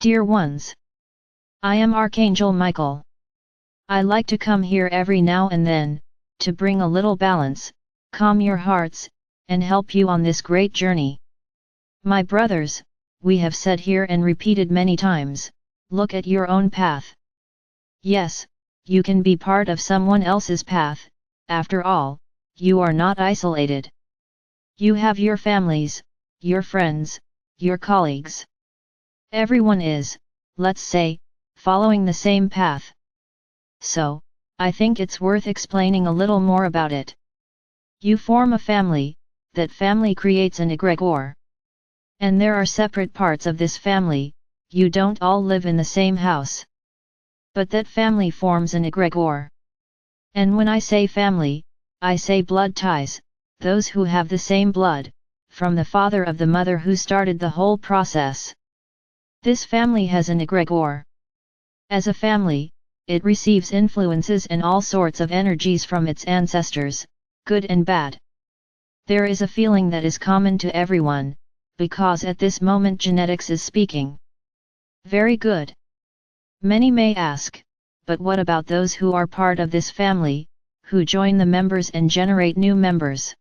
Dear ones, I am Archangel Michael. I like to come here every now and then, to bring a little balance, calm your hearts, and help you on this great journey. My brothers, we have said here and repeated many times, look at your own path. Yes, you can be part of someone else's path, after all, you are not isolated. You have your families, your friends, your colleagues. Everyone is, let's say, following the same path. So, I think it's worth explaining a little more about it. You form a family, that family creates an egregore. And there are separate parts of this family, you don't all live in the same house. But that family forms an egregore. And when I say family, I say blood ties, those who have the same blood, from the father of the mother who started the whole process. This family has an egregore. As a family, it receives influences and all sorts of energies from its ancestors, good and bad. There is a feeling that is common to everyone, because at this moment genetics is speaking. Very good. Many may ask, but what about those who are part of this family, who join the members and generate new members?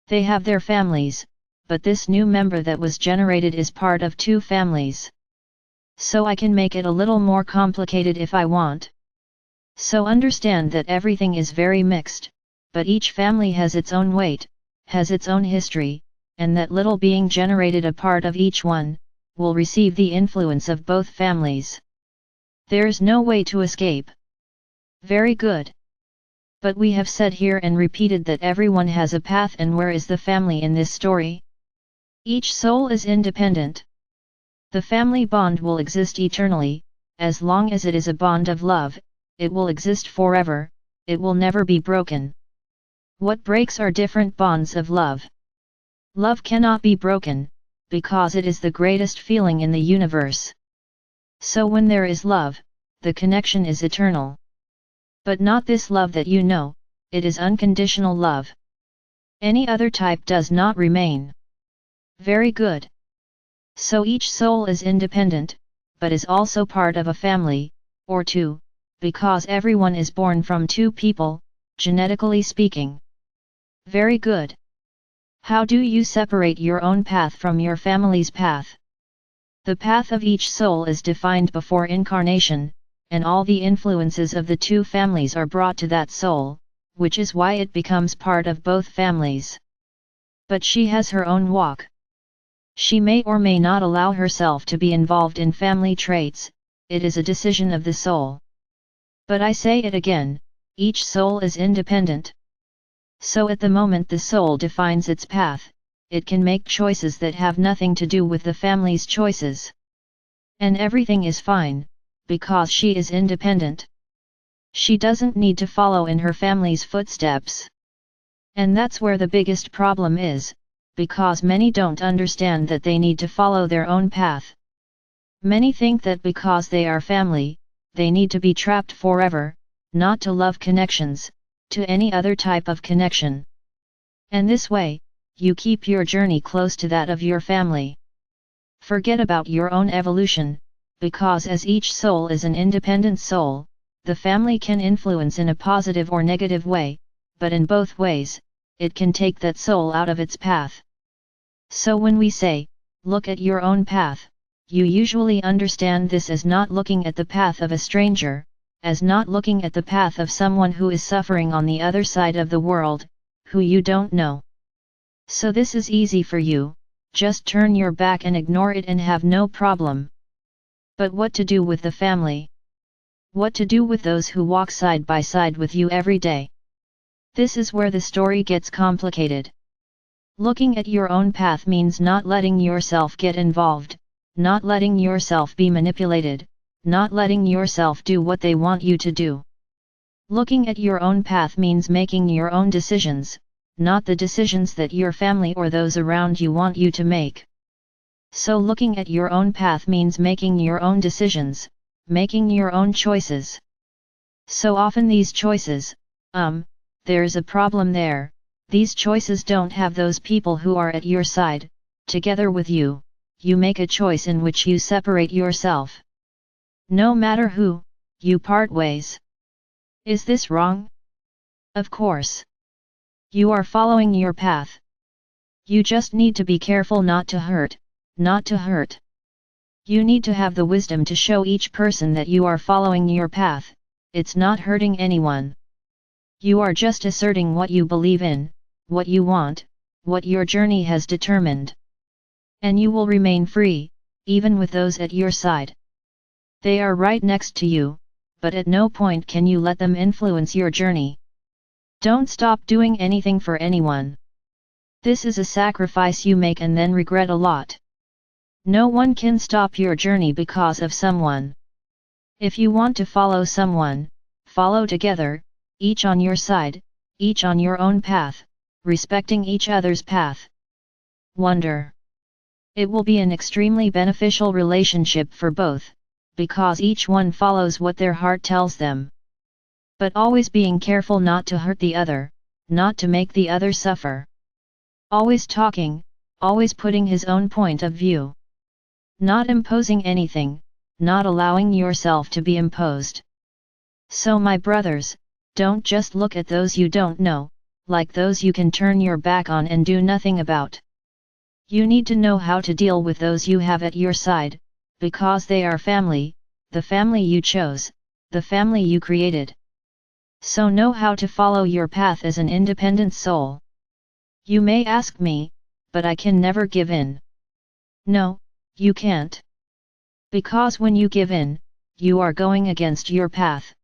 They have their families, but this new member that was generated is part of two families. So I can make it a little more complicated if I want. So understand that everything is very mixed, but each family has its own weight, has its own history, and that little being generated a part of each one, will receive the influence of both families. There's no way to escape. Very good. But we have said here and repeated that everyone has a path, and where is the family in this story? Each soul is independent. The family bond will exist eternally, as long as it is a bond of love, it will exist forever, it will never be broken. What breaks are different bonds of love. Love cannot be broken, because it is the greatest feeling in the universe. So when there is love, the connection is eternal. But not this love that you know, it is unconditional love. Any other type does not remain. Very good. So each soul is independent, but is also part of a family, or two, because everyone is born from two people, genetically speaking. Very good. How do you separate your own path from your family's path? The path of each soul is defined before incarnation, and all the influences of the two families are brought to that soul, which is why it becomes part of both families. But she has her own walk. She may or may not allow herself to be involved in family traits, it is a decision of the soul. But I say it again, each soul is independent. So at the moment the soul defines its path, it can make choices that have nothing to do with the family's choices. And everything is fine, because she is independent. She doesn't need to follow in her family's footsteps. And that's where the biggest problem is, because many don't understand that they need to follow their own path. Many think that because they are family, they need to be trapped forever, not to love connections, to any other type of connection. And this way, you keep your journey close to that of your family. Forget about your own evolution, because as each soul is an independent soul, the family can influence in a positive or negative way, but in both ways, it can take that soul out of its path. So when we say, look at your own path, you usually understand this as not looking at the path of a stranger, as not looking at the path of someone who is suffering on the other side of the world, who you don't know. So this is easy for you, just turn your back and ignore it and have no problem. But what to do with the family? What to do with those who walk side by side with you every day? This is where the story gets complicated. Looking at your own path means not letting yourself get involved, not letting yourself be manipulated, not letting yourself do what they want you to do. Looking at your own path means making your own decisions, not the decisions that your family or those around you want you to make. So looking at your own path means making your own decisions, making your own choices. So often these choices, there's a problem there, these choices don't have those people who are at your side, together with you, you make a choice in which you separate yourself. No matter who, you part ways. Is this wrong? Of course. You are following your path. You just need to be careful not to hurt, not to hurt. You need to have the wisdom to show each person that you are following your path, it's not hurting anyone. You are just asserting what you believe in, what you want, what your journey has determined. And you will remain free, even with those at your side. They are right next to you, but at no point can you let them influence your journey. Don't stop doing anything for anyone. This is a sacrifice you make and then regret a lot. No one can stop your journey because of someone. If you want to follow someone, follow together, each on your side, each on your own path, respecting each other's path. Wonder. It will be an extremely beneficial relationship for both, because each one follows what their heart tells them. But always being careful not to hurt the other, not to make the other suffer. Always talking, always putting his own point of view. Not imposing anything, not allowing yourself to be imposed. So my brothers, don't just look at those you don't know, like those you can turn your back on and do nothing about. You need to know how to deal with those you have at your side, because they are family, the family you chose, the family you created. So know how to follow your path as an independent soul. You may ask me, but I can never give in. No, you can't. Because when you give in, you are going against your path.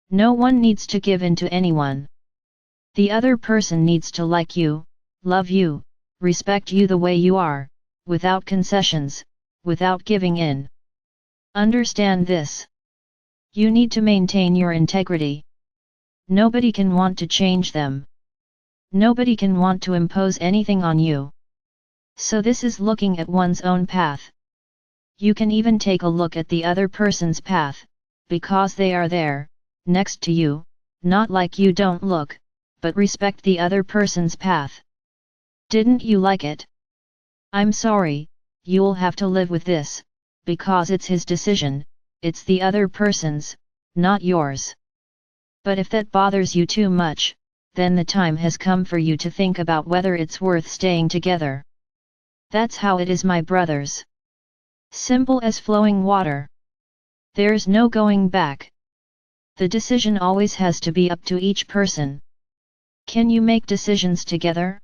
No one needs to give in to anyone. The other person needs to like you, love you, respect you the way you are, without concessions, without giving in. Understand this. You need to maintain your integrity. Nobody can want to change them. Nobody can want to impose anything on you. So this is looking at one's own path. You can even take a look at the other person's path, because they are there, next to you, not like you don't look, but respect the other person's path. Didn't you like it? I'm sorry, you'll have to live with this, because it's his decision, it's the other person's, not yours. But if that bothers you too much, then the time has come for you to think about whether it's worth staying together. That's how it is, my brothers. Simple as flowing water. There's no going back. The decision always has to be up to each person. Can you make decisions together?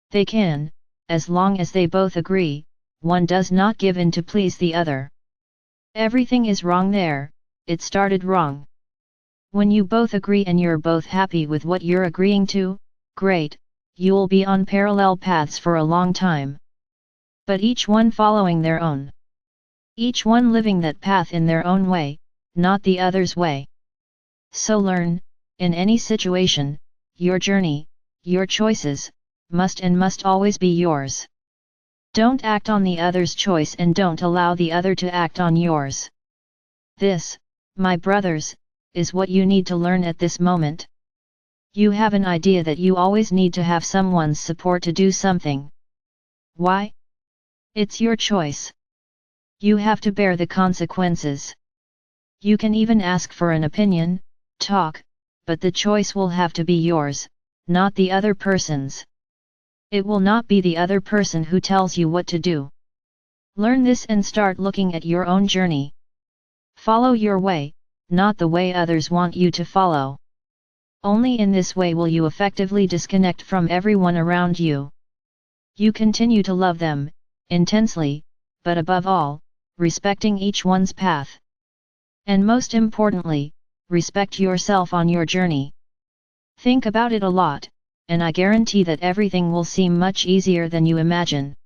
They can, as long as they both agree, one does not give in to please the other. Everything is wrong there, it started wrong. When you both agree and you're both happy with what you're agreeing to, great, you'll be on parallel paths for a long time. But each one following their own. Each one living that path in their own way, not the other's way. So learn, in any situation, your journey, your choices, must always be yours. Don't act on the other's choice and don't allow the other to act on yours. This, my brothers, is what you need to learn at this moment. You have an idea that you always need to have someone's support to do something. Why? It's your choice. You have to bear the consequences. You can even ask for an opinion, talk, but the choice will have to be yours, not the other person's. It will not be the other person who tells you what to do. Learn this and start looking at your own journey. Follow your way, not the way others want you to follow. Only in this way will you effectively disconnect from everyone around you. You continue to love them, intensely, but above all, respecting each one's path. And most importantly, respect yourself on your journey. Think about it a lot, and I guarantee that everything will seem much easier than you imagine.